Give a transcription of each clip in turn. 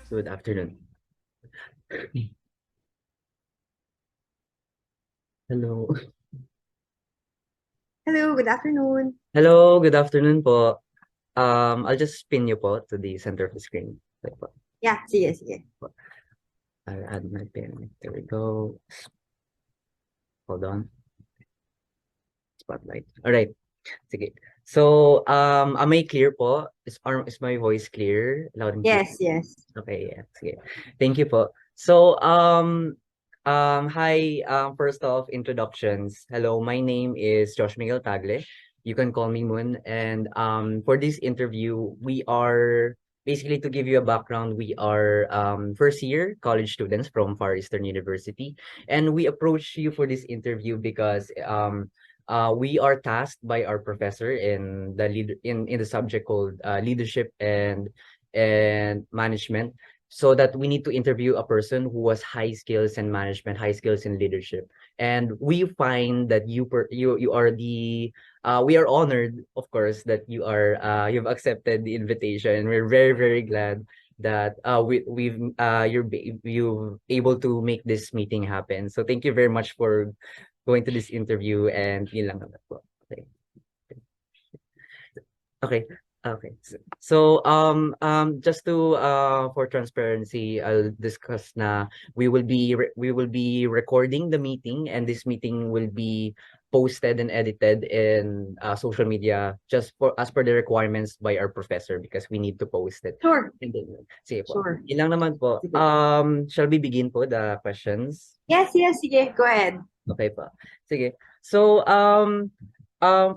Good afternoon. Hello. Hello, good afternoon. Hello, good afternoon po. I'll just pin you po to the center of the screen. Okay po. Yeah, sige, sige. I'll add my pin. There we go. Hold on. Spotlight. All right. Sige. So, am I clear po? Is my voice clear? Loud and clear? Yes, yes. Okay, yeah. Sige. Thank you po. So, hi, first off, introductions. Hello, my name is Josh Miguel Tagle. You can call me Mun. And for this interview, we are basically to give you a background, we are first year college students from Far Eastern University. And we approached you for this interview because we are tasked by our professor in the subject called leadership and management, so that we need to interview a person who has high skills in management, high skills in leadership. And we find that you are the we are honored, of course, that you've accepted the invitation, and we're very, very glad that you're able to make this meeting happen. So thank you very much for going to this interview, and yun lang naman po. Okay. Okay. Okay. Just to for transparency, I'll discuss na we will be recording the meeting, and this meeting will be posted and edited in social media just for as per the requirements by our professor, because we need to post it. Sure, And then, sige po. sure. Yun lang naman po. Sige. Shall we begin po the questions? Yes, yes, sige. Go ahead. Okay pa. Sige. So,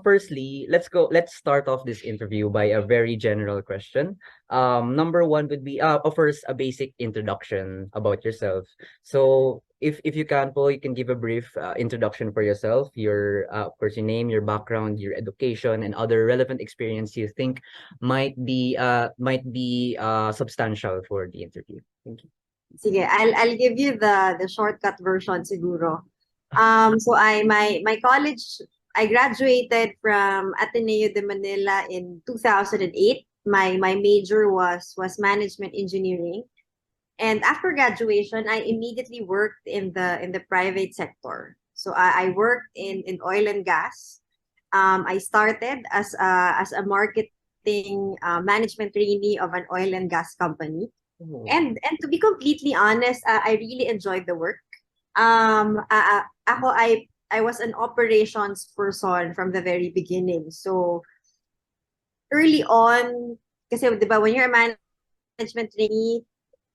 firstly, let's start off this interview by a very general question. Number one would be, first, a basic introduction about yourself. So, if you can, po, you can give a brief introduction for yourself, of course, your name, your background, your education, and other relevant experience you think might be substantial for the interview. Thank you. Sige, I'll give you the shortcut version siguro. So my college, I graduated from Ateneo de Manila in 2008. My major was management engineering. And after graduation, I immediately worked in the private sector. So I worked in oil and gas. I started as a marketing management trainee of an oil and gas company. Oh. And to be completely honest, I really enjoyed the work. I was an operations person from the very beginning. So early on, kasi 'di ba when you're a management trainee,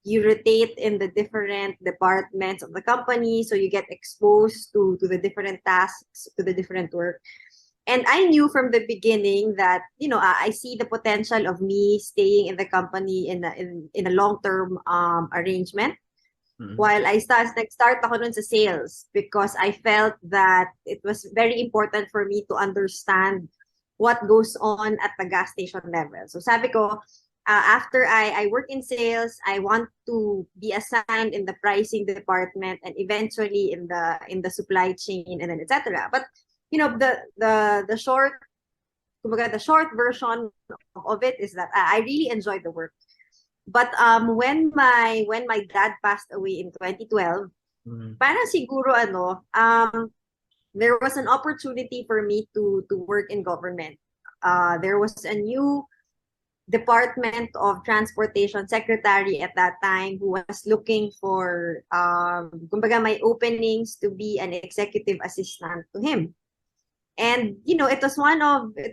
you rotate in the different departments of the company, so you get exposed to the different tasks, to the different work. And I knew from the beginning that, I see the potential of me staying in the company in a long-term arrangement. While nag-start ako nun sa sales because I felt that it was very important for me to understand what goes on at the gas station level. So sabi ko, after I work in sales, I want to be assigned in the pricing department and eventually in the supply chain and then etc. But the short kumbaga, the short version of it is that I really enjoyed the work. But when my dad passed away in 2012, parang siguro there was an opportunity for me to work in government. There was a new Department of Transportation secretary at that time who was looking for kumbaga may openings to be an executive assistant to him. And it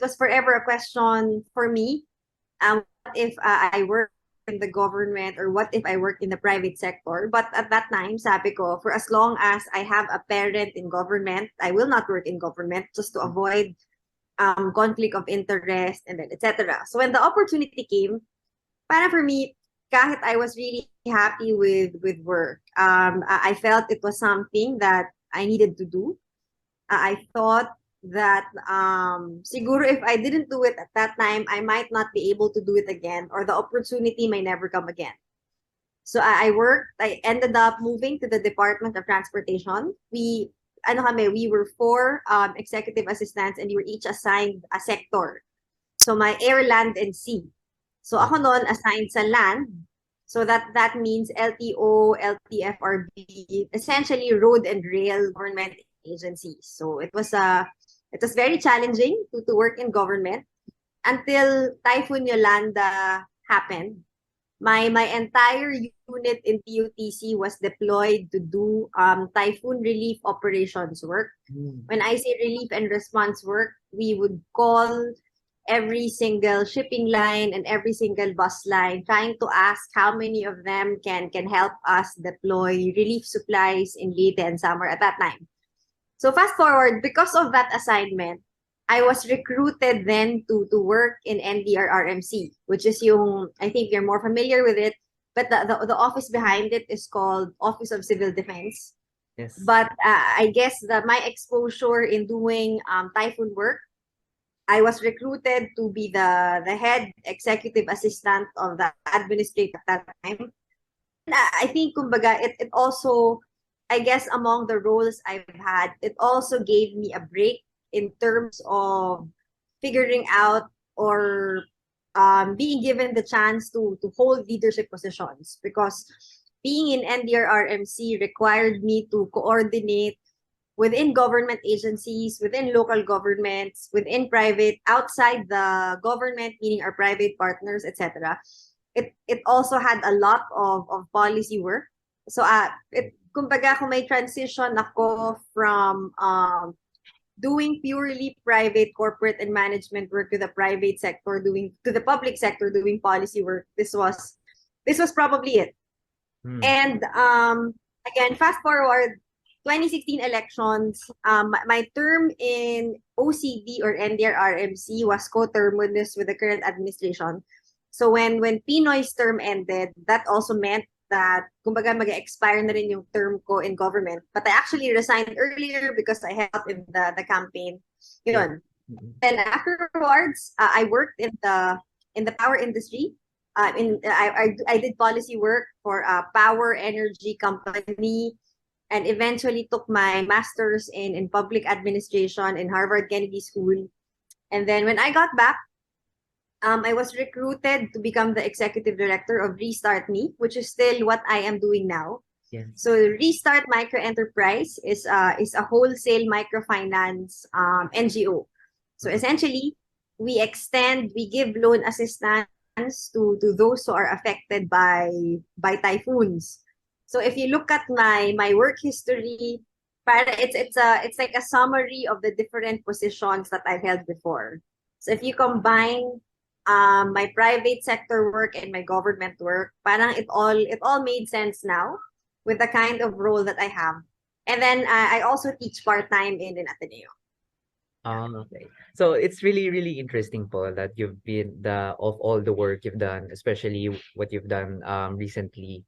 was forever a question for me. What if I work in the government, or what if I work in the private sector? But at that time, sabi ko, for as long as I have a parent in government, I will not work in government just to avoid conflict of interest and then etc. So when the opportunity came, para for me, kahit I was really happy with work, I felt it was something that I needed to do. I thought that siguro if I didn't do it at that time, I might not be able to do it again, or the opportunity may never come again. So I ended up moving to the Department of Transportation. We were four executive assistants, and we were each assigned a sector. So my air, land, and sea. So ako noon assigned sa land. So that means LTO, LTFRB, essentially road and rail government agencies. So it was very challenging to work in government until Typhoon Yolanda happened. My entire unit in TUTC was deployed to do typhoon relief operations work. When I say relief and response work, we would call every single shipping line and every single bus line, trying to ask how many of them can help us deploy relief supplies in Leyte and Samar at that time. So fast forward, because of that assignment, I was recruited then to work in NDRRMC, which is yung, I think you're more familiar with it, but the office behind it is called Office of Civil Defense. Yes. But I guess that my exposure in doing typhoon work, I was recruited to be the head executive assistant of the administrator at that time. And I think, kumbaga, it also, I guess, among the roles I've had, it also gave me a break in terms of figuring out or being given the chance to hold leadership positions, because being in NDRRMC required me to coordinate within government agencies, within local governments, within private, outside the government, meaning our private partners, etc. It also had a lot of policy work. So kumbaga, kung may transition ako from doing purely private corporate and management work to the private sector, to the public sector doing policy work, this was probably it. And again, fast forward 2016 elections, my term in OCD or NDRRMC was coterminous with the current administration. So when Pinoy's term ended, that also meant that kumbaga mag-expire na rin yung term ko in government. But I actually resigned earlier because I helped in the campaign. Yun. And afterwards, I worked in the power industry. I did policy work for a power energy company, and eventually took my master's in public administration in Harvard Kennedy School. And then when I got back, I was recruited to become the executive director of Restart Me, which is still what I am doing now. Yeah. So Restart Micro Enterprise is a wholesale microfinance NGO. So essentially, we give loan assistance to those who are affected by typhoons. So if you look at my work history, it's like a summary of the different positions that I've held before. So if you combine my private sector work and my government work, parang it all made sense now with the kind of role that I have. And then I also teach part-time in an Ateneo. Okay. So it's really, really interesting, Paul, that you've been of all the work you've done, especially what you've done recently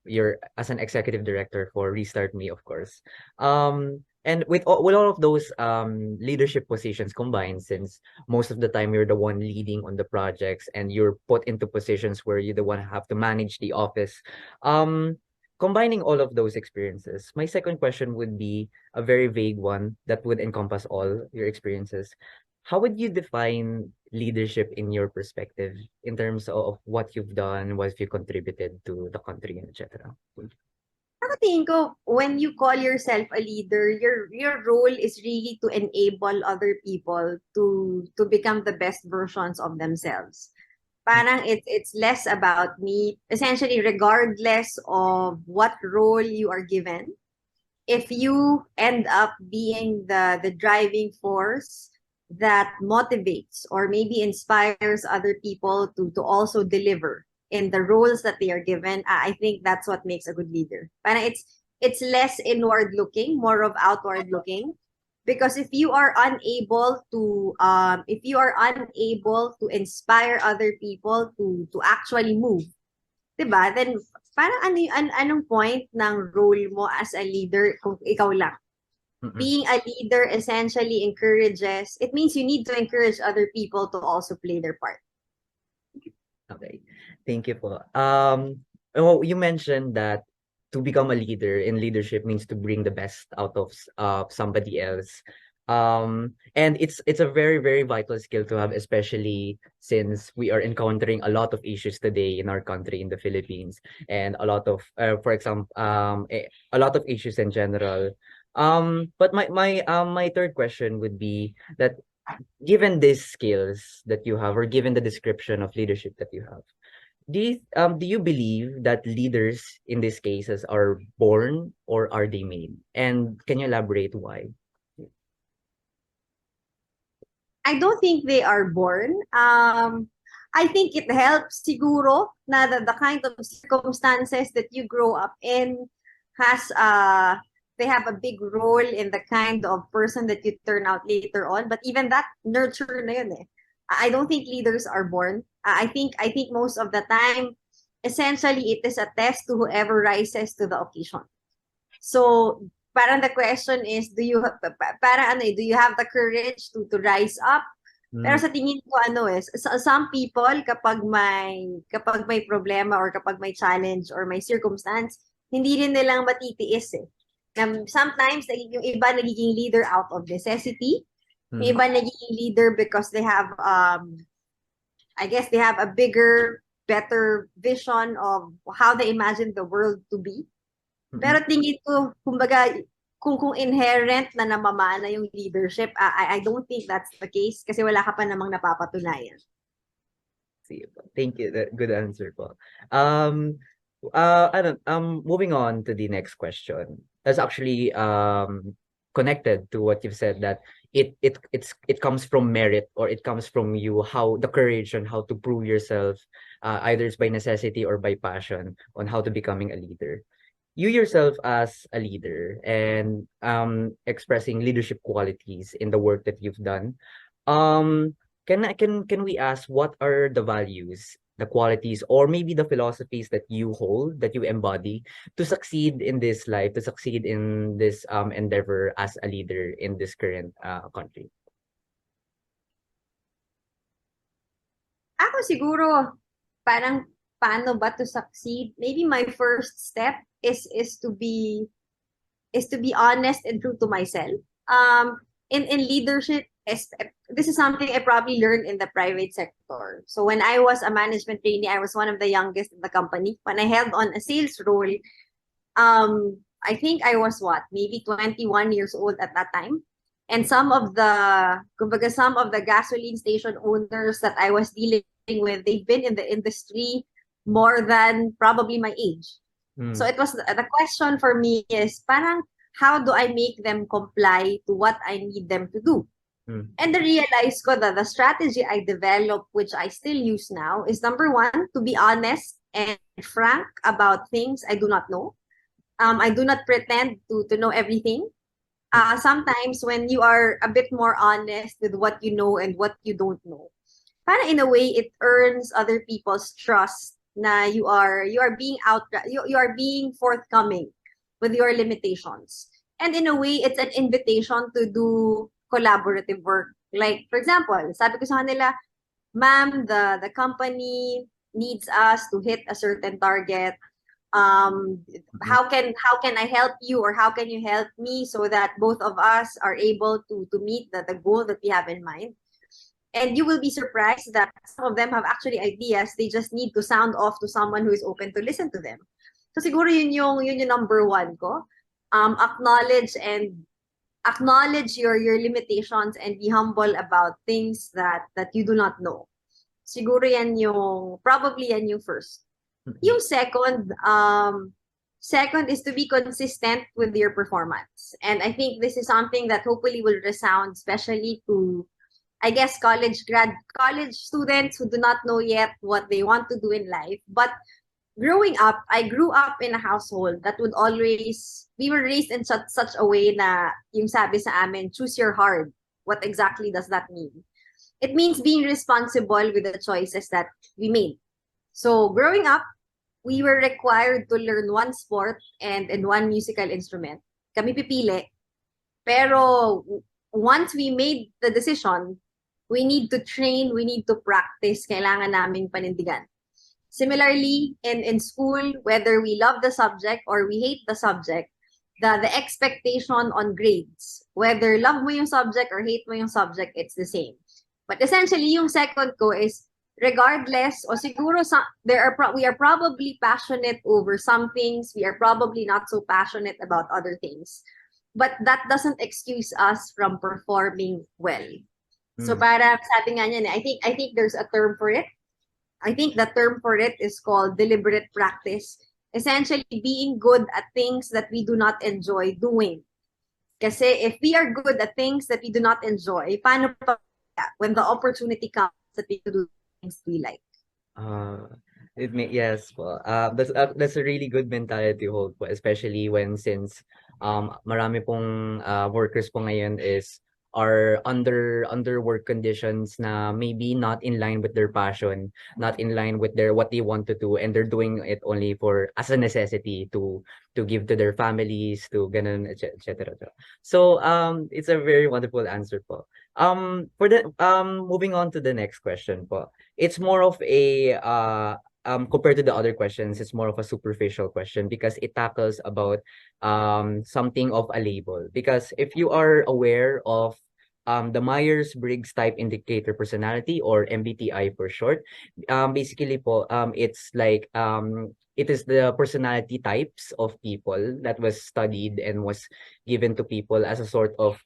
you're as an executive director for Restart Me, of course. And with all of those leadership positions combined, since most of the time you're the one leading on the projects and you're put into positions where you're the one who have to manage the office. Combining all of those experiences, my second question would be a very vague one that would encompass all your experiences. How would you define leadership in your perspective in terms of what you've done, what you contributed to the country, and etc.? Ako tingin ko, when you call yourself a leader, your role is really to enable other people to become the best versions of themselves. Parang it's less about me, essentially, regardless of what role you are given. If you end up being the driving force that motivates or maybe inspires other people to also deliver in the roles that they are given, I think that's what makes a good leader. Parang it's less inward looking, more of outward looking. Because if you are unable to inspire other people to actually move, 'di ba? Then parang anong point ng role mo as a leader kung ikaw lang? Being a leader essentially it means you need to encourage other people to also play their part. Okay. Thank you po. You mentioned that to become a leader in leadership means to bring the best out of somebody else. And it's a very, very vital skill to have, especially since we are encountering a lot of issues today in our country, in the Philippines, and a lot of, for example, a lot of issues in general. But my third question would be that given these skills that you have, or given the description of leadership that you have, do you believe that leaders in these cases are born or are they made? And can you elaborate why? I don't think they are born. I think it helps siguro na the kind of circumstances that you grow up in has they have a big role in the kind of person that you turn out later on. But even that nurture na yun eh. I don't think leaders are born. I think most of the time, essentially it is a test to whoever rises to the occasion. So parang the question is, do you have the courage to rise up? Pero Mm, sa tingin ko some people kapag may problema or kapag may challenge or may circumstance, hindi rin nilang matitiis eh. Sometimes yung iba nagiging leader out of necessity, yung mm, iba nagiging leader because they have I guess they have a bigger, better vision of how they imagine the world to be. Pero mm. tingin ko, kumbaga, kung inherent na namamana yung leadership, I don't think that's the case kasi wala ka pa namang napapatunayan. See, thank you. Good answer po. Moving on to the next question. That's actually connected to what you've said, that it comes from merit, or it comes from you, how the courage on how to prove yourself, either it's by necessity or by passion, on how to becoming a leader. You yourself as a leader, and expressing leadership qualities in the work that you've done, can we ask what are the values, the qualities, or maybe the philosophies that you hold, that you embody to succeed in this life, to succeed in this endeavor as a leader in this current country? Ako siguro, parang paano ba to succeed? Maybe my first step is to be honest and true to myself. In leadership, this is something I probably learned in the private sector. So when I was a management trainee, I was one of the youngest in the company. When I held on a sales role, I think I was maybe 21 years old at that time. And kumbaga, some of the gasoline station owners that I was dealing with, they've been in the industry more than probably my age. So Mm, it was the question for me is parang how do I make them comply to what I need them to do? mm, And then realize ko that the strategy I developed, which I still use now, is number one, to be honest and frank about things I do not know. I do not pretend to know everything. mm, Sometimes when you are a bit more honest with what you know and what you don't know, para in a way it earns other people's trust na you are being forthcoming with your limitations. And in a way it's an invitation to do collaborative work. Like for example, sabi ko sa kanila, ma'am, the company needs us to hit a certain target. um mm, how can I help you, or how can you help me so that both of us are able to meet the goal that we have in mind. And you will be surprised that some of them have actually ideas. They just need to sound off to someone who is open to listen to them. So siguro yun yung number one ko. Acknowledge your limitations and be humble about things that you do not know. Siguro probably yan yung first. mm, Yung second is to be consistent with your performance. And I think this is something that hopefully will resound, especially to, I guess, college students who do not know yet what they want to do in life. But growing up, I grew up in a household that we were raised in such a way na yung sabi sa amin, choose your heart. What exactly does that mean? It means being responsible with the choices that we made. So growing up, we were required to learn one sport and one musical instrument. Kami pipili. Pero once we made the decision, we need to train, we need to practice, kailangan naming panindigan. Similarly, in school, whether we love the subject or we hate the subject, the expectation on grades. Whether love mo yung subject or hate mo yung subject, it's the same. But essentially, yung second ko is regardless, o siguro we are probably passionate over some things. We are probably not so passionate about other things. But that doesn't excuse us from performing well. So para sabi nga niya, I think there's a term for it. I think the term for it is called deliberate practice. Essentially, being good at things that we do not enjoy doing. Kasi if we are good at things that we do not enjoy, paano pa when the opportunity comes that we do things we like? Uh, yes po. That's a really good mentality hold po, especially when since marami pong workers po ngayon is are under work conditions na maybe not in line with their passion, not in line with their what they want to do, and they're doing it only for as a necessity to give to their families, to ganun, etc. So it's a very wonderful answer po. For the moving on to the next question po. It's more of a compared to the other questions, it's more of a superficial question because it tackles about something of a label. Because if you are aware of the Myers-Briggs Type Indicator Personality, or MBTI for short, basically po, it's like it is the personality types of people that was studied and was given to people as a sort of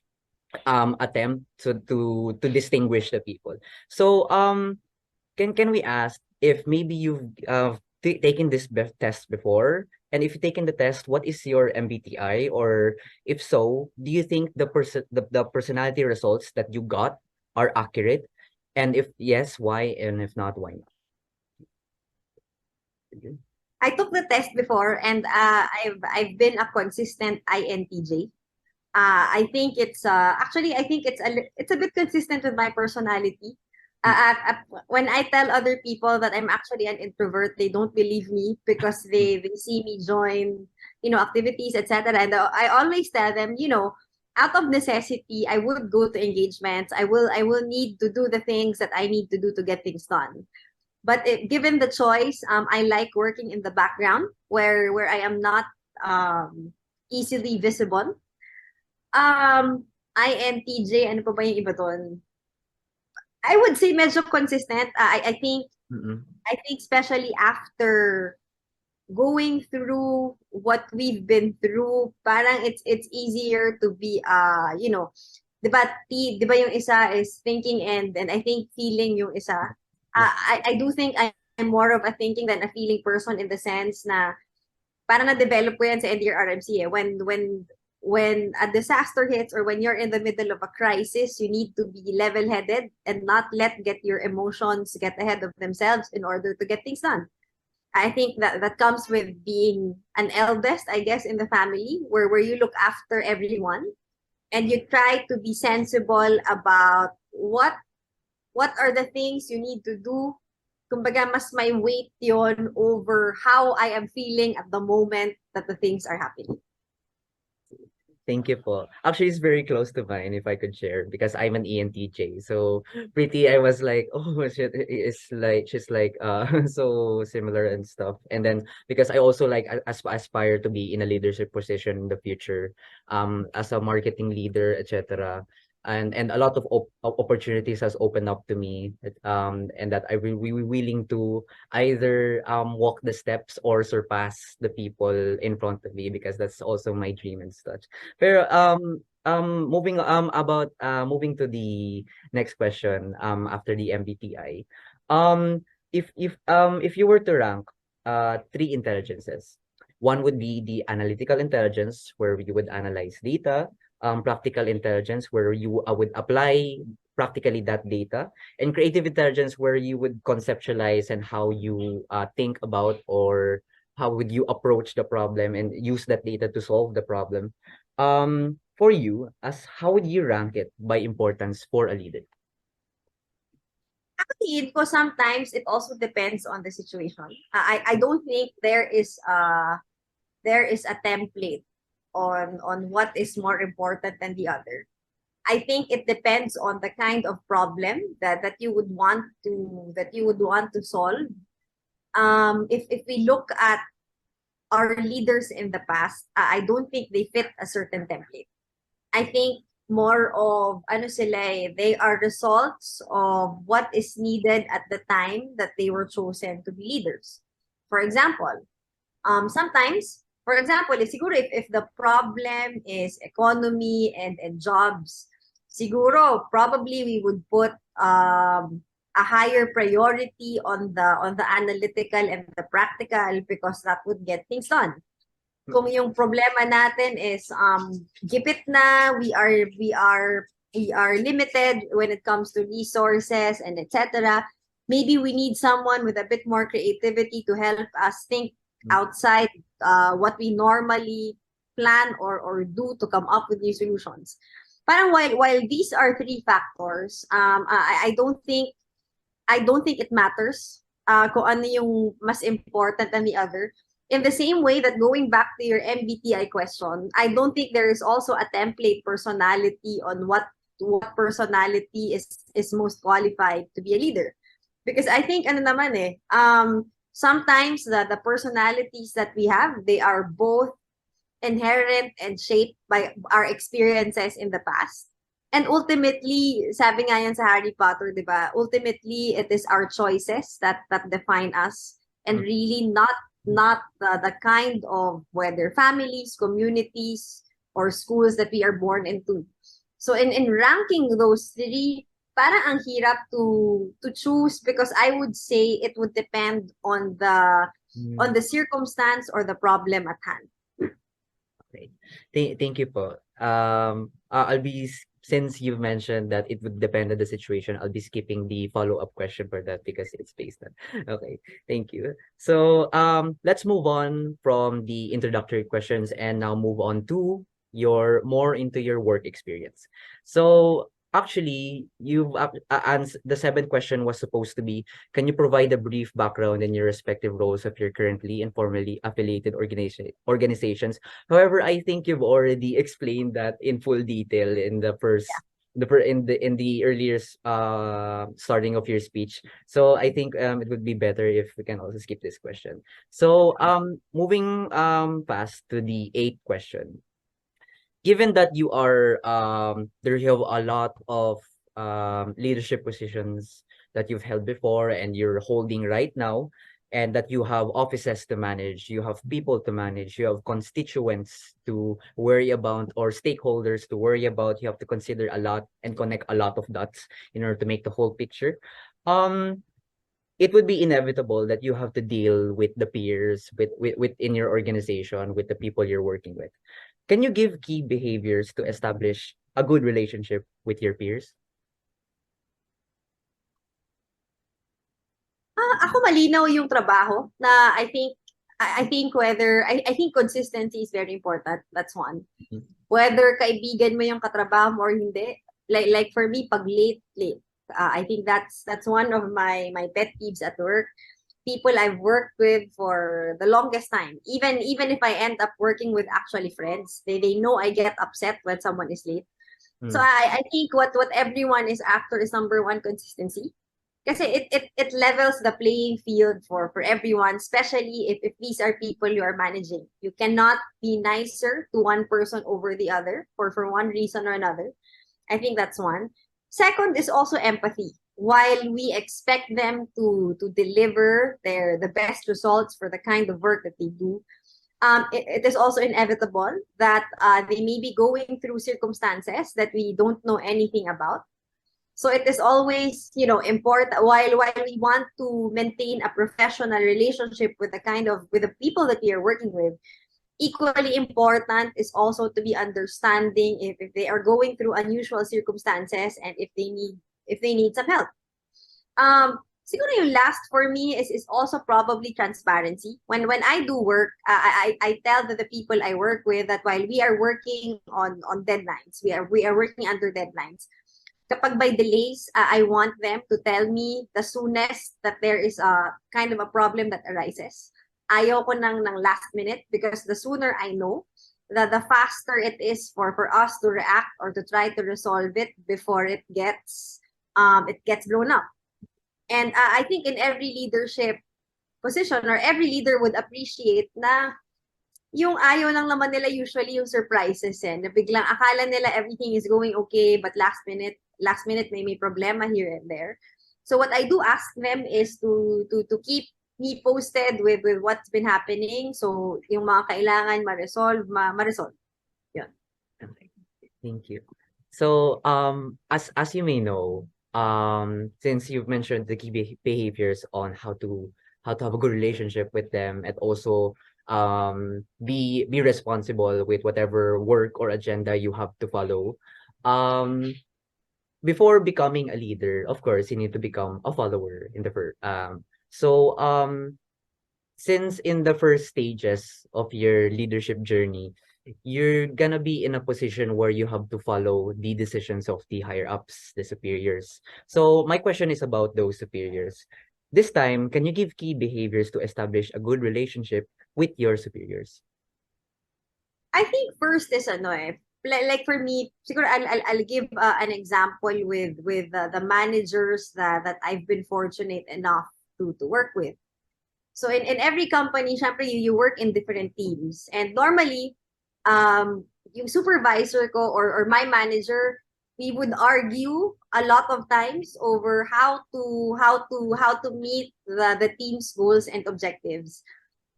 attempt to distinguish the people. So can we ask if maybe you've taken this test before? And if you've taken the test, what is your MBTI? Or if so, do you think the personality results that you got are accurate? And if yes, why? And if not, why not? I took the test before, and I've been a consistent INTJ. I think it's actually I think it's a bit consistent with my personality. When I tell other people that I'm actually an introvert, they don't believe me because they see me join, activities, etc. And I always tell them, out of necessity, I would go to engagements. I will need to do the things that I need to do to get things done. But given the choice, I like working in the background where I am not easily visible. INTJ, ano pa ba yung iba doon? I would say medyo consistent. I think especially after going through what we've been through, parang it's easier to be 'di ba, yung isa is thinking and I think feeling yung isa. I do think I'm more of a thinking than a feeling person, in the sense na parang na-develop ko yan sa NDRRMC eh. When a disaster hits, or when you're in the middle of a crisis, you need to be level-headed and not get your emotions get ahead of themselves in order to get things done. I think that comes with being an eldest, I guess, in the family, where you look after everyone and you try to be sensible about what are the things you need to do. Kumbaga, mas may weight yon over how I am feeling at the moment that the things are happening. Thank you po. Actually, it's very close to mine, if I could share, because I'm an ENTJ. So pretty, I was like, oh, she's like so similar and stuff. And then because I also like aspire to be in a leadership position in the future, as a marketing leader, etc. And a lot of opportunities has opened up to me, and that I will be willing to either walk the steps or surpass the people in front of me, because that's also my dream and such. Pero moving to the next question after the MBTI. If you were to rank three intelligences, one would be the analytical intelligence, where you would analyze data, practical intelligence, where you would apply practically that data, and creative intelligence, where you would conceptualize and how you think about, or how would you approach the problem and use that data to solve the problem. For you, as how would you rank it by importance for a leader? Actually, ko sometimes it also depends on the situation. I don't think there is a template on what is more important than the other. I think it depends on the kind of problem that you would want to solve. If we look at our leaders in the past, I don't think they fit a certain template. I think more of ano sila they are results of what is needed at the time that they were chosen to be leaders. For example, sometimes, for example, siguro if the problem is economy and jobs, siguro probably we would put a higher priority on the analytical and the practical because that would get things done. Kung yung problema natin is gipit na, we are limited when it comes to resources and etc. Maybe we need someone with a bit more creativity to help us think outside what we normally plan or do to come up with new solutions. Parang while these are three factors, I don't think it matters kung ano yung mas important than the other. In the same way that going back to your MBTI question, I don't think there is also a template personality on what personality is most qualified to be a leader. Because I think ano naman sometimes the personalities that we have, they are both inherent and shaped by our experiences in the past. And ultimately, sabi nga yan sa Harry Potter, di ba? Ultimately, it is our choices that define us and really not the kind of whether families, communities, or schools that we are born into. So in ranking those three, parang ang hirap to choose because I would say it would depend on the circumstance or the problem at hand. Okay. Thank you po. I'll be since you've mentioned that it would depend on the situation, I'll be skipping the follow-up question for that because it's based on. Okay, thank you. So let's move on from the introductory questions and now move on to your more into your work experience. So actually, you've the seventh question was supposed to be, can you provide a brief background in your respective roles of your currently and formerly affiliated organizations? However, I think you've already explained that in full detail in the first in the earlier starting of your speech. So I think it would be better if we can also skip this question. So moving past to the eighth question. Given that you are there you have a lot of leadership positions that you've held before and you're holding right now, and that you have offices to manage, you have people to manage, you have constituents to worry about or stakeholders to worry about, you have to consider a lot and connect a lot of dots in order to make the whole picture. It would be inevitable that you have to deal with the peers within your organization, with the people you're working with. Can you give key behaviors to establish a good relationship with your peers? Ako malinaw yung trabaho na I think I think consistency is very important. That's one. Whether kaibigan mo yung katrabaho mo or hindi. Like for me, pag late. I think that's one of my pet peeves at work. People I've worked with for the longest time. Even if I end up working with actually friends, they know I get upset when someone is late. So I think what everyone is after is number one, consistency. Kasi it levels the playing field for everyone, especially if these are people you are managing. You cannot be nicer to one person over the other for one reason or another. I think that's one. Second is also empathy. While we expect them to deliver the best results for the kind of work that they do, it is also inevitable that they may be going through circumstances that we don't know anything about. So it is always, important while we want to maintain a professional relationship with the people that we are working with. Equally important is also to be understanding if they are going through unusual circumstances and if they need some help. Siguro yung last for me is also probably transparency. When I do work, I tell the people I work with that while we are working on deadlines, we are working under deadlines. Kapag by delays, I want them to tell me the soonest that there is a kind of a problem that arises. Ayaw ko ng last minute because the sooner I know, the faster it is for us to react or to try to resolve it before it gets blown up. And I think in every leadership position or every leader would appreciate na yung ayaw lang naman nila usually yung surprises na biglang akala nila everything is going okay, but last minute may problema here and there. So what I do ask them is to keep me posted with what's been happening. So yung mga kailangan ma-resolve. Yun. Okay. Thank you. So, as you may know, since you've mentioned the key behaviors on how to have a good relationship with them, and also be responsible with whatever work or agenda you have to follow. Before becoming a leader, of course, you need to become a follower in the first. So, since in the first stages of your leadership journey, you're gonna be in a position where you have to follow the decisions of the higher ups, the superiors. So my question is about those superiors. This time, can you give key behaviors to establish a good relationship with your superiors? I think first is like for me, siguro I'll give an example with the managers that I've been fortunate enough to work with. So in every company, syempre you work in different teams. And normally, yung supervisor ko or my manager, we would argue a lot of times over how to meet the team's goals and objectives.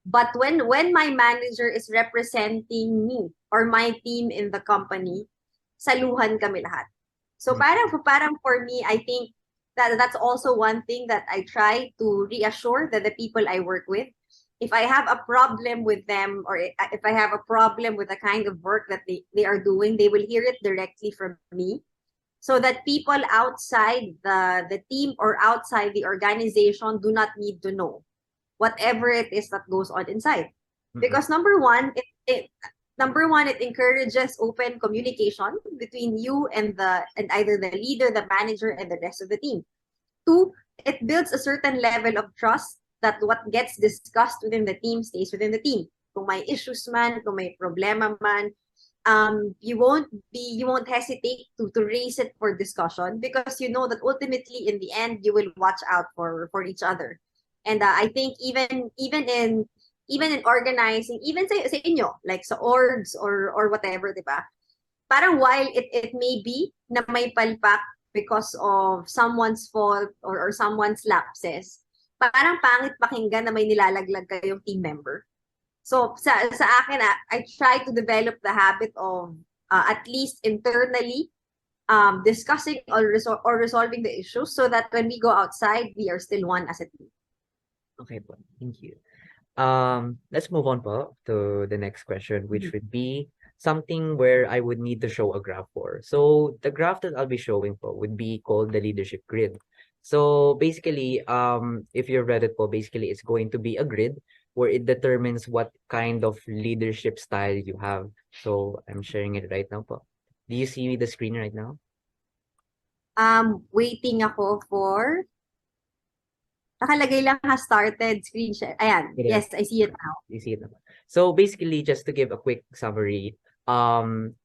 But when my manager is representing me or my team in the company, saluhan kami lahat. So parang for me, I think that's also one thing that I try to reassure that the people I work with. If I have a problem with them or if I have a problem with the kind of work that they are doing, they will hear it directly from me. So that people outside the team or outside the organization do not need to know whatever it is that goes on inside. Because number one, it encourages open communication between you and either the leader, the manager, and the rest of the team. Two, it builds a certain level of trust that what gets discussed within the team stays within the team. Kung may issues man, kung may problema man, you won't hesitate to raise it for discussion because you know that ultimately in the end you will watch out for each other. And I think even in organizing, even sa inyo, like sa orgs or whatever, di ba? Parang while it may be na may palpak because of someone's fault or someone's lapses, parang pangit pakinggan na may nilalaglag kayong team member. So sa akin, I try to develop the habit of at least internally discussing or resolving the issues so that when we go outside, we are still one as a team. Okay po. Thank you. Let's move on po to the next question, which would be something where I would need to show a graph for. So the graph that I'll be showing po would be called the leadership grid. So basically, if you read it po, basically it's going to be a grid where it determines what kind of leadership style you have. So I'm sharing it right now po. Do you see the screen right now? Waiting ako for nakalagay lang has started screen share. Ayan. Yes, I see it now. You see it now. So basically, just to give a quick summary,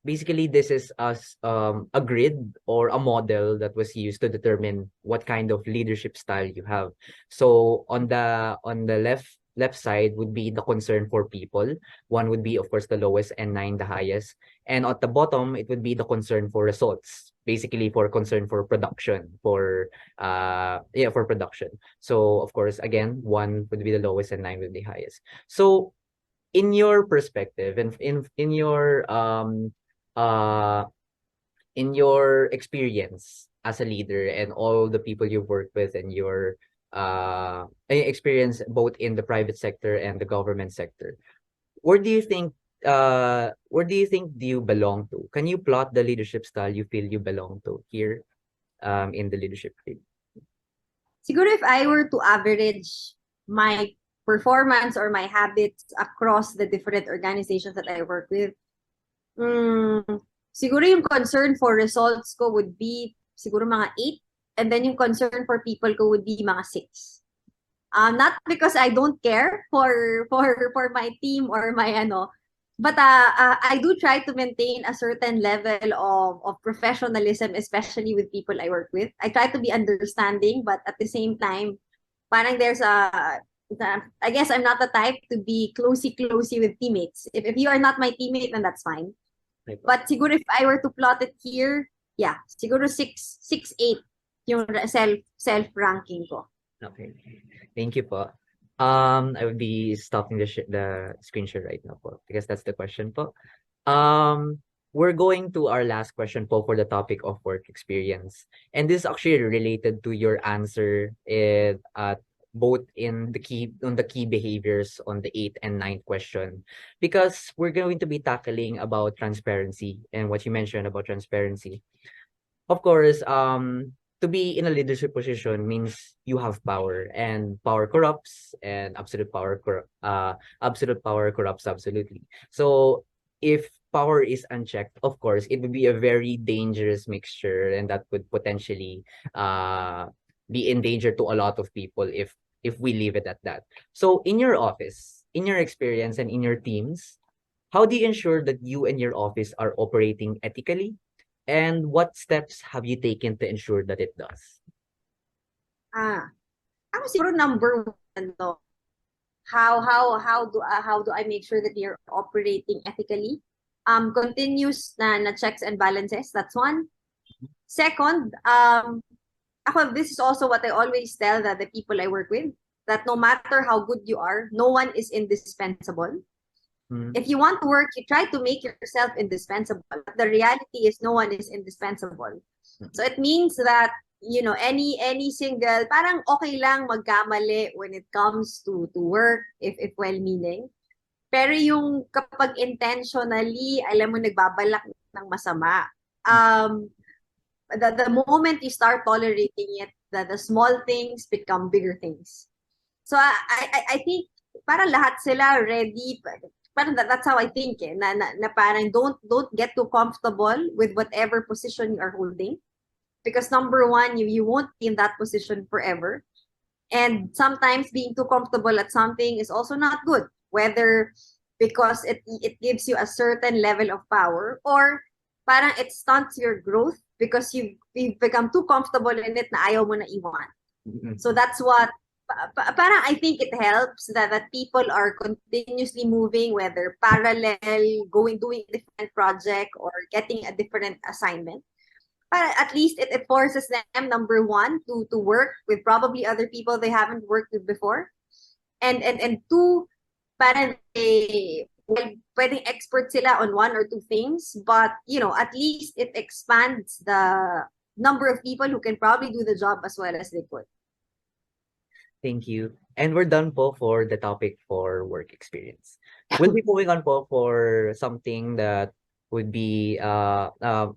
basically this is a grid or a model that was used to determine what kind of leadership style you have. So on the left side would be the concern for people. One would be, of course, the lowest, and 9 the highest. And at the bottom, it would be the concern for results, basically for concern for production, for production. So of course, again, 1 would be the lowest and 9 would be the highest. So in your perspective and in your experience as a leader and all the people you've worked with and your experience both in the private sector and the government sector, where do you think do you belong to? Can you plot the leadership style you feel you belong to here in the leadership field? Siguro if I were to average my performance or my habits across the different organizations that I work with, siguro yung concern for results ko would be siguro mga 8, and then yung concern for people ko would be mga 6. Not because I don't care for my team or my but I do try to maintain a certain level of professionalism, especially with people I work with. I try to be understanding, but at the same time, parang there's I guess I'm not the type to be closey with teammates. If you are not my teammate, then that's fine. Okay po. But siguro if I were to plot it here, yeah, siguro 6, 8 yung self ranking ko. Okay. Thank you po. I would be stopping the screen share right now po because that's the question po. We're going to our last question po for the topic of work experience. And this is actually related to your answer both in the key behaviors on the 8th and 9th question. Because we're going to be tackling about transparency and what you mentioned about transparency. Of course, to be in a leadership position means you have power, and power corrupts, and absolute power corrupts absolutely. So if power is unchecked, of course, it would be a very dangerous mixture, and that could potentially uh be in danger to a lot of people if we leave it at that. So in your office, in your experience and in your teams, how do you ensure that you and your office are operating ethically? And what steps have you taken to ensure that it does? Ah, ako siguro number one, no? How do I make sure that you're operating ethically? Continuous na checks and balances. That's one. Second, this is also what I always tell the people I work with, that no matter how good you are, no one is indispensable. Mm, If you want to work, you try to make yourself indispensable. But the reality is no one is indispensable. So it means that, any single, parang okay lang magkamali when it comes to work, if well-meaning. Pero yung kapag intentionally, alam mo, nagbabalak ng masama, the moment you start tolerating it, the small things become bigger things. So I think parang lahat sila ready. Parang that's how I think, na parang don't get too comfortable with whatever position you are holding, because number one, you won't be in that position forever. And sometimes being too comfortable at something is also not good, whether because it gives you a certain level of power, or parang it stunts your growth because you've become too comfortable in it na ayaw mo na iwan. mm, So that's what parang I think it helps that people are continuously moving, whether parallel, doing a different project or getting a different assignment. But at least it forces them, number one, to work with probably other people they haven't worked with before. And two, parang well, pwedeng expert sila on one or two things, but at least it expands the number of people who can probably do the job as well as they could. thank you. And we're done po for the topic for work experience. We'll be moving on po for something that would be after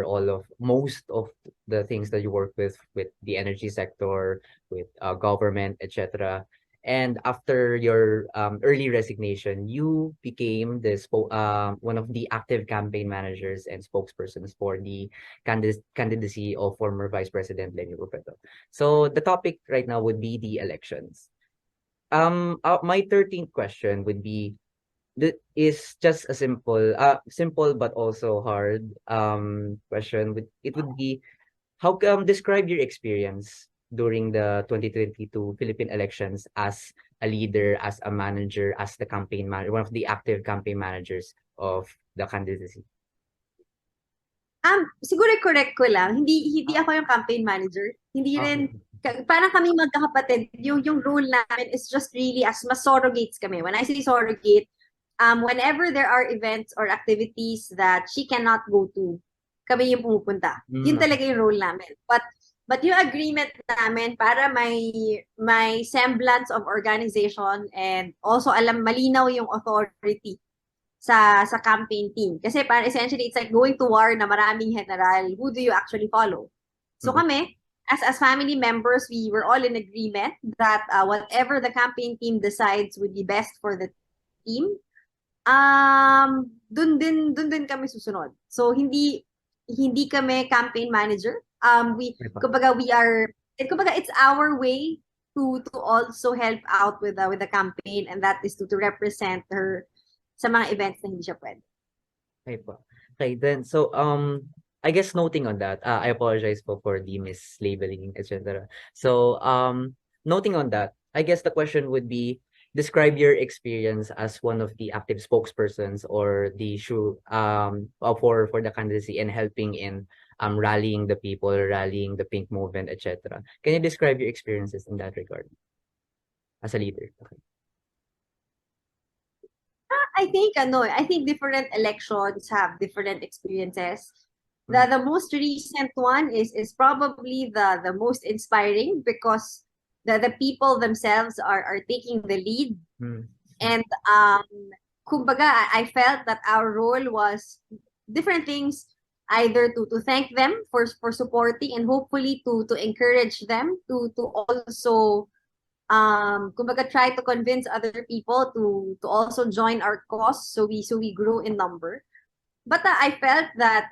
all of most of the things that you work with the energy sector, with government, etc. And after your early resignation, you became one of the active campaign managers and spokespersons for the candidacy of former Vice President Leni Robredo. So the topic right now would be the elections. My 13th question would be, that is just a simple but also hard question. It would be, how come describe your experience during the 2022 Philippine elections as a leader, as a manager, as the campaign manager, one of the active campaign managers of the candidacy? Siguro correct ko lang, hindi ako yung campaign manager. Hindi rin, Okay. parang kami magkakapatid, yung role namin is just really as mas surrogates kami. When I say surrogate, whenever there are events or activities that she cannot go to, kami yung pumupunta. Yun Okay. talaga yung role namin. But yung agreement namin para may semblance of organization, and also malinaw yung authority sa campaign team. Kasi parang essentially, it's like going to war na maraming general. Who do you actually follow? So Mm-mm. kami, as family members, we were all in agreement that whatever the campaign team decides would be best for the team, dun din kami susunod. So hindi kami campaign manager. Kumbaga it's our way to also help out with the campaign, and that is to represent her sa mga events na hindi siya pwede. Okay po. Okay, then, so, I guess noting on that, I apologize po for the mislabeling, etc. So, noting on that, I guess the question would be, describe your experience as one of the active spokespersons or the for the candidacy and helping in rallying the people, rallying the pink movement, etc. Can you describe your experiences in that regard as a leader? Okay. I think different elections have different experiences. Mm, The most recent one is probably the most inspiring because the people themselves are taking the lead. mm, And kumbaga, I felt that our role was different things, either to thank them for supporting and hopefully to encourage them to also kumbaga try to convince other people to also join our cause, so we grow in number. But I felt that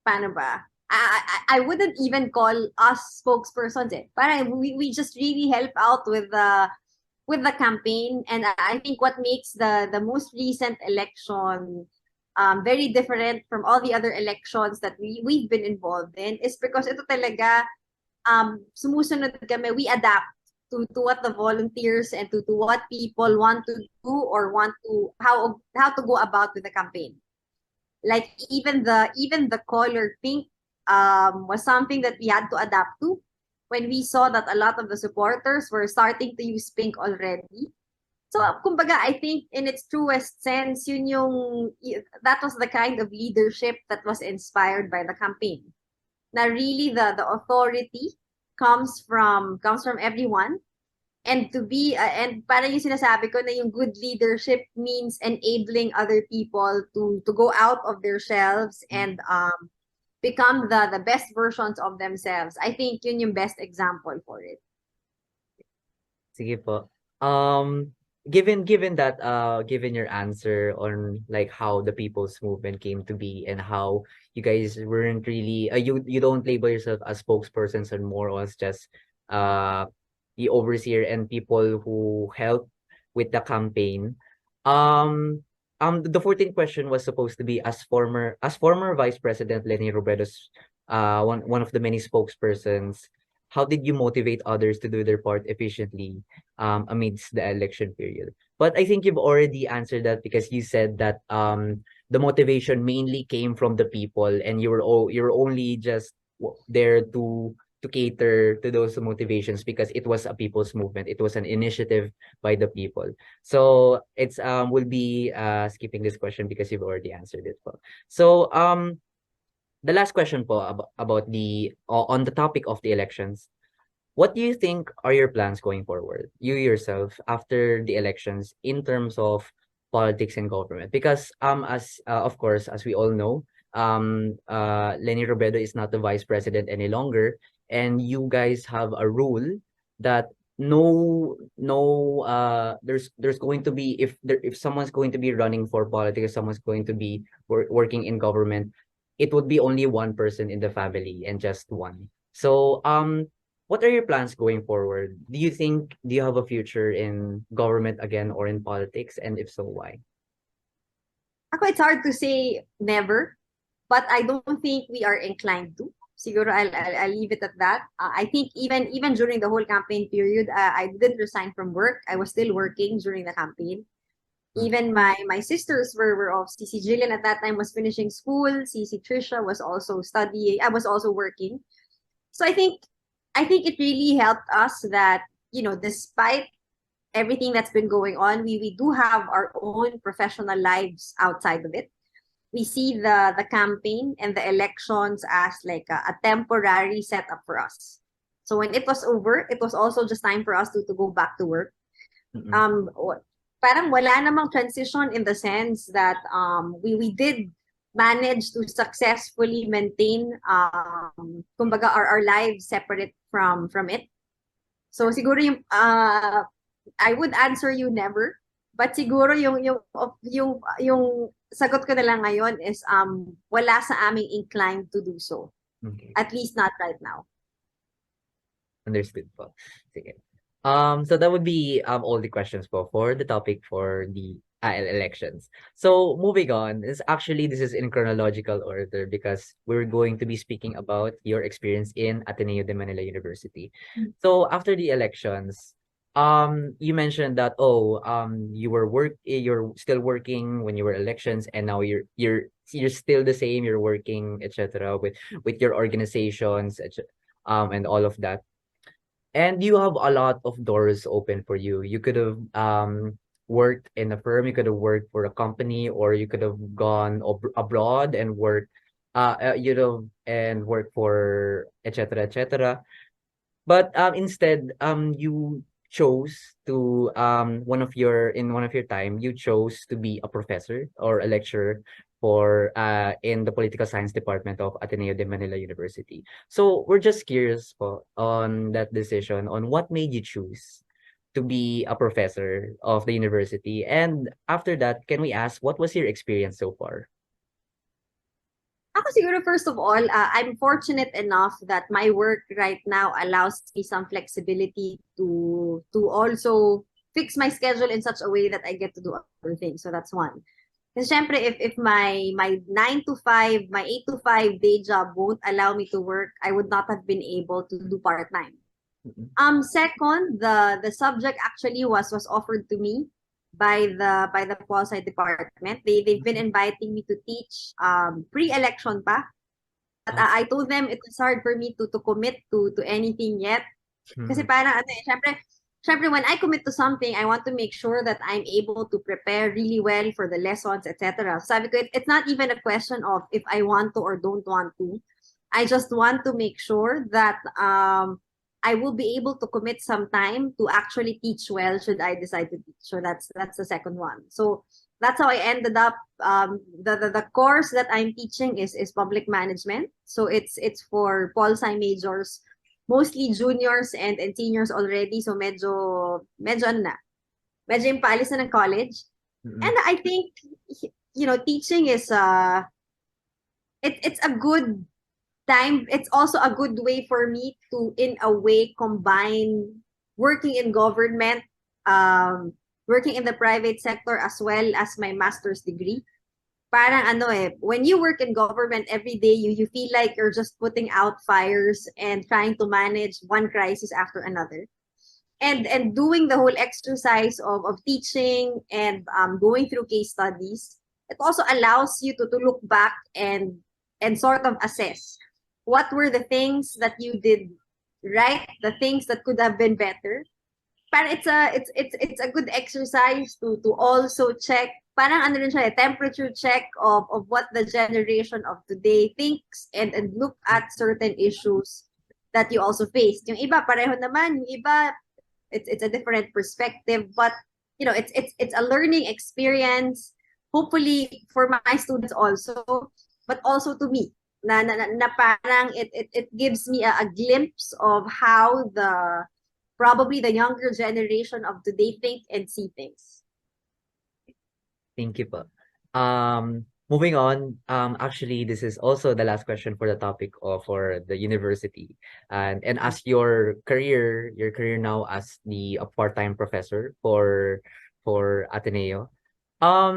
paano ba? I wouldn't even call us spokespersons eh. Parang we just really help out with the campaign. And I think what makes the most recent election very different from all the other elections that we've been involved in is because ito talaga sumusunod kami, we adapt to what the volunteers and to what people want to do or want to how to go about with the campaign. Like even the color pink was something that we had to adapt to when we saw that a lot of the supporters were starting to use pink already. So kumbaga, I think in its truest sense, that was the kind of leadership that was inspired by the campaign. Na really the authority comes from everyone, and to be and parang yung sinasabi ko na yung good leadership means enabling other people to go out of their shelves mm. and become the best versions of themselves. I think yun yung best example for it. Sige po. Given that given your answer on like how the people's movement came to be and how you guys weren't really you don't label yourself as spokespersons and more as just uh the overseer and people who help with the campaign. The 14th question was supposed to be, as former Vice President Leni Robredo's one of the many spokespersons, how did you motivate others to do their part efficiently amidst the election period? But I think you've already answered that because you said that the motivation mainly came from the people and you're only just there to cater to those motivations because it was a people's movement. It was an initiative by the people. So it's we'll be skipping this question because you've already answered it po. So the last question po about the on the topic of the elections. What do you think are your plans going forward, you yourself, after the elections in terms of politics and government? Because as of course, as we all know, Leni Robredo is not the vice president any longer, and you guys have a rule that there's going to be, if someone's going to be running for politics, someone's going to be working in government, it would be only one person in the family and just one. So what are your plans going forward? Do you have a future in government again or in politics? And if so, why? Ako, it's hard to say never, but I don't think we are inclined to. Siguro I'll leave it at that. I think even during the whole campaign period, I didn't resign from work. I was still working during the campaign. Mm, Even my sisters were off. Si Jillian at that time was finishing school. Si Trisha was also studying. I was also working. So I think it really helped us that, despite everything that's been going on, we do have our own professional lives outside of it. We see the campaign and the elections as like a temporary setup for us. So when it was over, it was also just time for us to go back to work. mm, Parang wala namang transition in the sense that we did manage to successfully maintain kumbaga our lives separate from it. So siguro I would answer you never, but siguro yung sagot ko na lang ngayon is wala sa aming inclined to do so. okay. At least not right now. Understood po. Sige. So that would be all the questions po for the topic for the elections. So moving on, this is in chronological order because we're going to be speaking about your experience in Ateneo de Manila University. So after the elections, you mentioned that you're still working when you were elections, and now you're still the same, you're working, etc. with your organizations, and all of that. And you have a lot of doors open for you. You could have worked in a firm, you could have worked for a company, or you could have gone abroad and worked and work for etc. etc. But instead, you chose to in one of your time, you chose to be a professor or a lecturer for in the political science department of Ateneo de Manila University. So we're just curious on that decision, on what made you choose to be a professor of the university. And after that, can we ask what was your experience so far? Ako siguro, first of all, I'm fortunate enough that my work right now allows me some flexibility to also fix my schedule in such a way that I get to do other things. So that's one. Kasi syempre, if my 9 to 5, my 8 to 5 day job won't allow me to work, I would not have been able to do part-time. Mm-mm. Second, the subject actually was offered to me by the pol sci department. They've been inviting me to teach pre-election pa. But Ah, I told them it was hard for me to commit to anything yet. Kasi mhm, parang ano eh, syempre when I commit to something, I want to make sure that I'm able to prepare really well for the lessons, etc. Sabi ko, it's not even a question of if I want to or don't want to. I just want to make sure that I will be able to commit some time to actually teach well should I decide to teach. So that's the second one. So that's how I ended up. The course that I'm teaching is public management. So it's for pol sci majors, mostly juniors and seniors already. So medyo ano na, medyo yung paalis na ng college. mm-mm. And I think teaching is it's a good time. It's also a good way for me to in a way combine working in government, working in the private sector as well as my master's degree. Parang ano eh, when you work in government every day, you feel like you're just putting out fires and trying to manage one crisis after another. And doing the whole exercise of teaching and going through case studies, it also allows you to look back and sort of assess what were the things that you did right, the things that could have been better. Parang it's a good exercise to also check, parang ano rin siya, temperature check of what the generation of today thinks and look at certain issues that you also faced. Yung iba pareho naman, yung iba it's a different perspective, but it's a learning experience, hopefully for my students also, but also to me na parang it gives me a glimpse of how probably the younger generation of today think and see things. Thank you po. Moving on, actually, this is also the last question for the topic of for the university. And as your career now as the a part-time professor for Ateneo.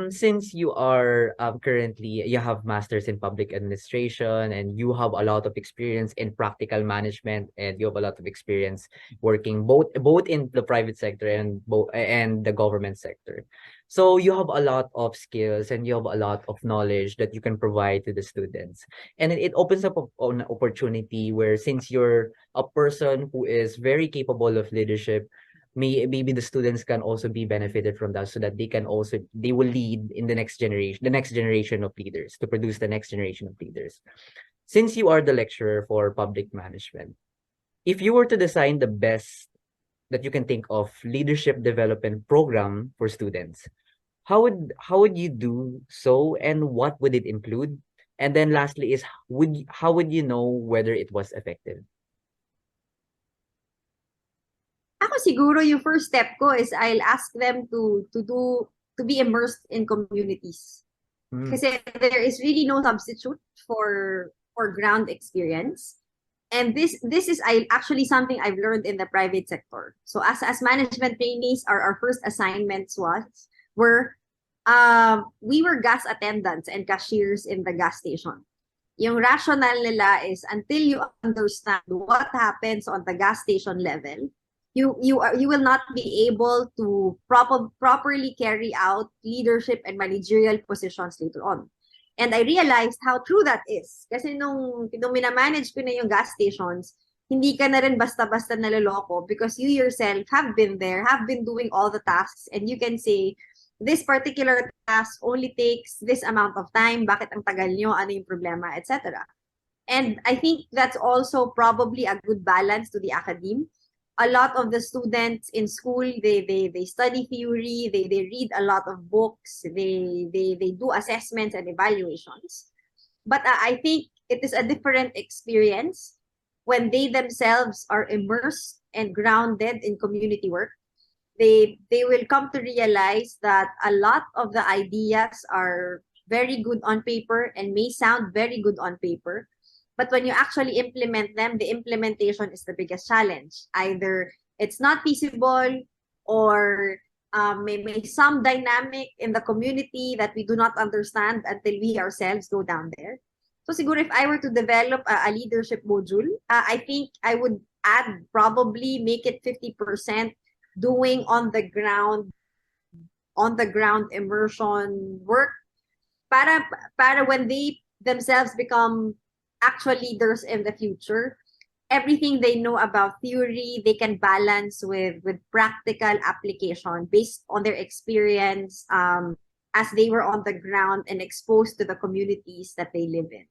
Since you are currently you have masters in public administration and you have a lot of experience in practical management and you have a lot of experience working both in the private sector and the government sector. So you have a lot of skills and you have a lot of knowledge that you can provide to the students. And it opens up an opportunity where since you're a person who is very capable of leadership, maybe the students can also be benefited from that so that they will lead in the next generation of leaders, to produce the next generation of leaders. Since you are the lecturer for public management, if you were to design the best that you can think of leadership development program for students, how would you do so, and what would it include? And then lastly is how would you know whether it was effective? Ako siguro yung first step ko is I'll ask them to be immersed in communities. Mm, Kasi there is really no substitute for ground experience. And this is actually something I've learned in the private sector. So as management trainees, our first assignments were we were gas attendants and cashiers in the gas station. Yung rationale nila is until you understand what happens on the gas station level, you will not be able to properly carry out leadership and managerial positions later on. And I realized how true that is. Kasi nung minamanage ko na yung gas stations, hindi ka na rin basta-basta naloloko because you yourself have been there, have been doing all the tasks, and you can say, this particular task only takes this amount of time, bakit ang tagal nyo, ano yung problema, etc. And I think that's also probably a good balance to the academe. A lot of the students in school, they study theory, they read a lot of books, they do assessments and evaluations. But I think it is a different experience when they themselves are immersed and grounded in community work. They will come to realize that a lot of the ideas are very good on paper and may sound very good on paper, but when you actually implement them, the implementation is the biggest challenge. Either it's not feasible or may some dynamic in the community that we do not understand until we ourselves go down there. So siguro if I were to develop a leadership module, I think I would add probably make it 50% doing on the ground immersion work para when they themselves become actual leaders in the future, everything they know about theory they can balance with practical application based on their experience as they were on the ground and exposed to the communities that they live in.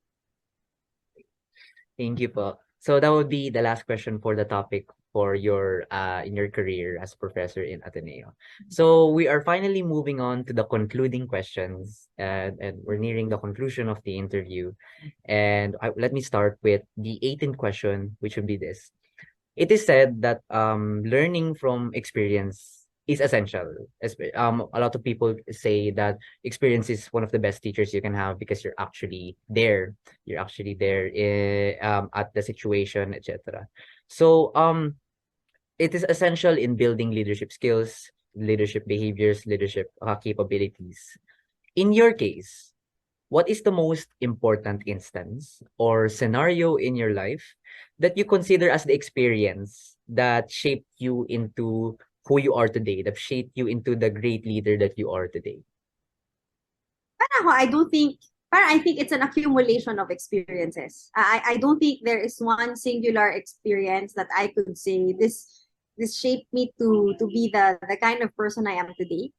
Thank you po. So that would be the last question for the topic for your in your career as professor in Ateneo. So we are finally moving on to the concluding questions, and we're nearing the conclusion of the interview. And let me start with the 18th question, which would be this. It is said that learning from experience is essential. A lot of people say that experience is one of the best teachers you can have because you're actually there. You're actually there at the situation, etc. So it is essential in building leadership skills, leadership behaviors, leadership capabilities. In your case, what is the most important instance or scenario in your life that you consider as the experience that shaped you into who you are today, that shaped you into the great leader that you are today? I think it's an accumulation of experiences. I don't think there is one singular experience that I could say this shaped me to be the kind of person I am today.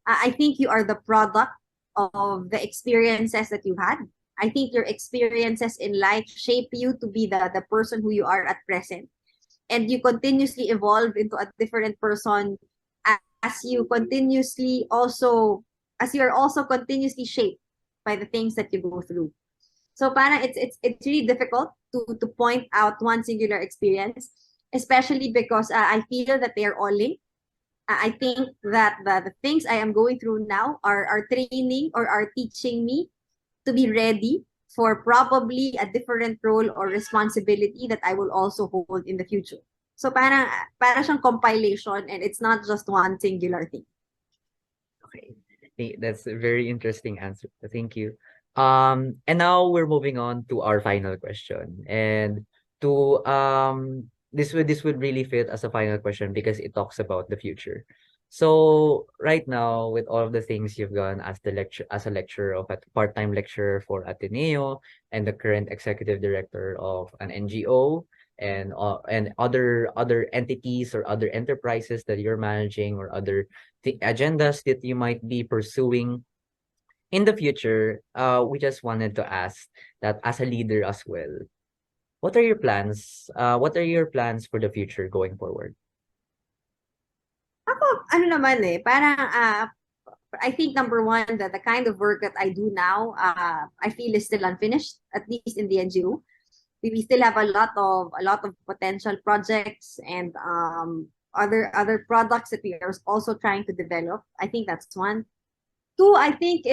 I think you are the product of the experiences that you had. I think your experiences in life shape you to be the person who you are at present. And you continuously evolve into a different person as you are also continuously shaped by the things that you go through. So parang it's really difficult to point out one singular experience, especially because I feel that they are all linked. I think that the things I am going through now are training or are teaching me to be ready for probably a different role or responsibility that I will also hold in the future. So para siyang compilation and it's not just one singular thing. Okay. That's a very interesting answer. Thank you. And now we're moving on to our final question. And to this would really fit as a final question because it talks about the future. So right now, with all of the things you've done as a lecturer of a part-time lecturer for Ateneo and the current executive director of an NGO and other entities or other enterprises that you're managing or other agendas that you might be pursuing in the future, we just wanted to ask that as a leader as well, what are your plans? What are your plans for the future going forward? Ako, I think number one, that the kind of work that I do now, I feel is still unfinished, at least in the NGO. We still have a lot of potential projects and other products that we are also trying to develop. I think that's one. Two, I think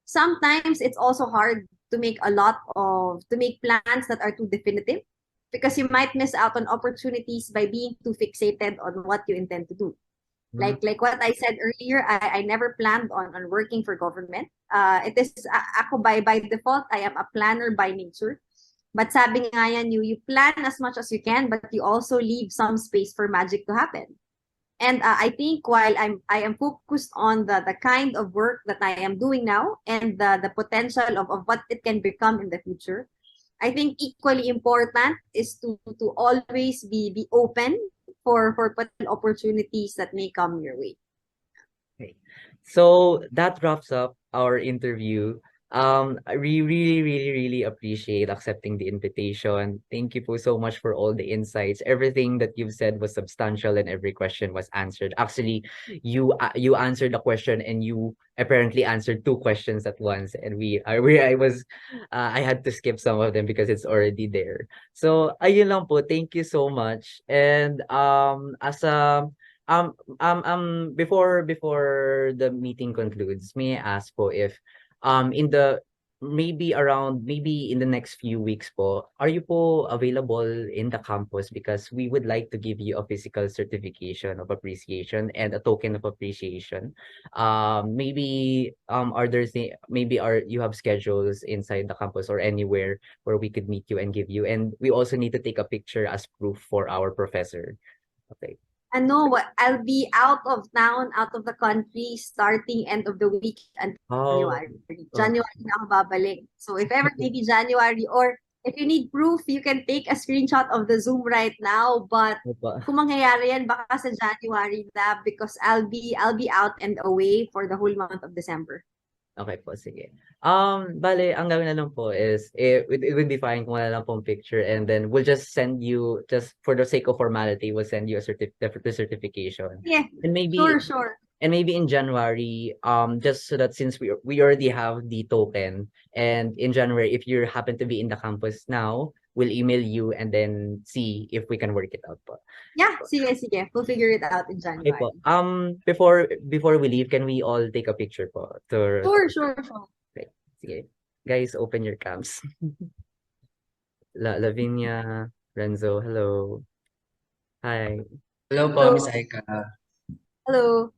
sometimes it's also hard to make plans that are too definitive because you might miss out on opportunities by being too fixated on what you intend to do. Like what I said earlier, I never planned on working for government. It is ako by default, I am a planner by nature. But sabi nga yan, you plan as much as you can, but you also leave some space for magic to happen. And I think while I am focused on the kind of work that I am doing now and the potential of what it can become in the future, I think equally important is to always be open for potential opportunities that may come your way. Okay. So that wraps up our interview. We really appreciate accepting the invitation. Thank you po so much for all the insights. Everything that you've said was substantial and every question was answered. Actually, you answered a question and you apparently answered two questions at once. And I had to skip some of them because it's already there. So ayun lang po. Thank you so much. And before the meeting concludes, may I ask po if in the maybe in the next few weeks po, are you po available in the campus because we would like to give you a physical certification of appreciation and a token of appreciation. Maybe maybe are you have schedules inside the campus or anywhere where we could meet you and give you, and we also need to take a picture as proof for our professor. Okay. Ano, I'll be out of town, out of the country, starting end of the week until Oh, January. oh, January na ako babalik. So if ever maybe January, or if you need proof, you can take a screenshot of the Zoom right now. But opo. kung mangyayari yan, baka sa January na, because I'll be out and away for the whole month of December. Okay po, sige. Bale, ang gawin na lang po is, it would be fine kung wala lang pong picture and then we'll just send you, just for the sake of formality, we'll send you a the certification. Yeah, And maybe, sure. and maybe in January, just so that since we already have the token, and in January, if you happen to be in the campus now, we'll email you and then see if we can work it out po. Yeah, sige. We'll figure it out in Okay po. January. Before we leave, can we all take a picture po Sure. okay. Sige. Guys, open your cams. Lavinia, Renzo, hello. Hi. Hello po, Hello. Miss Aika. Hello.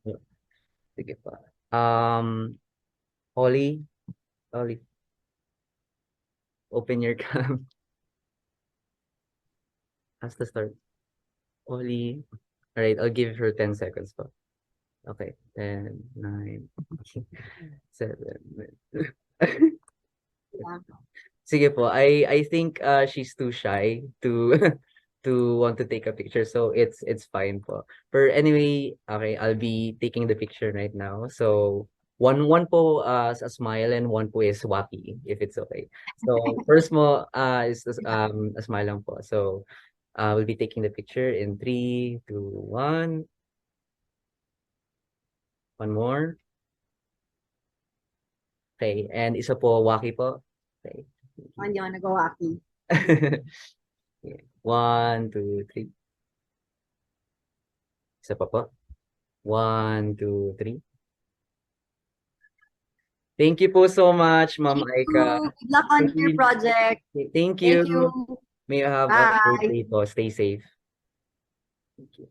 Sige po. Ollie, Ollie, open your cam. Has to start. Ollie. All right, I'll give her 10 seconds po. Okay. 10, 9, 7. Yeah. Sige po. I think she's too shy to to want to take a picture, so it's fine po. But anyway, okay, I'll be taking the picture right now. So one po a smile and one po is wacky, if it's okay. So first mo is a smile lang po. So we'll be taking the picture in 3, 2, 1. One more. Okay, and isa po wacky po. Okay. Hindi ako nag-waki. Yeah. 1, 2, 3. Isa pa po. 1, 2, 3. Thank you po so much, Ma'am Thank Aika. you. Good luck on your project. Thank Thank you. you. May you have a great Bye. day po. Stay safe. Thank you.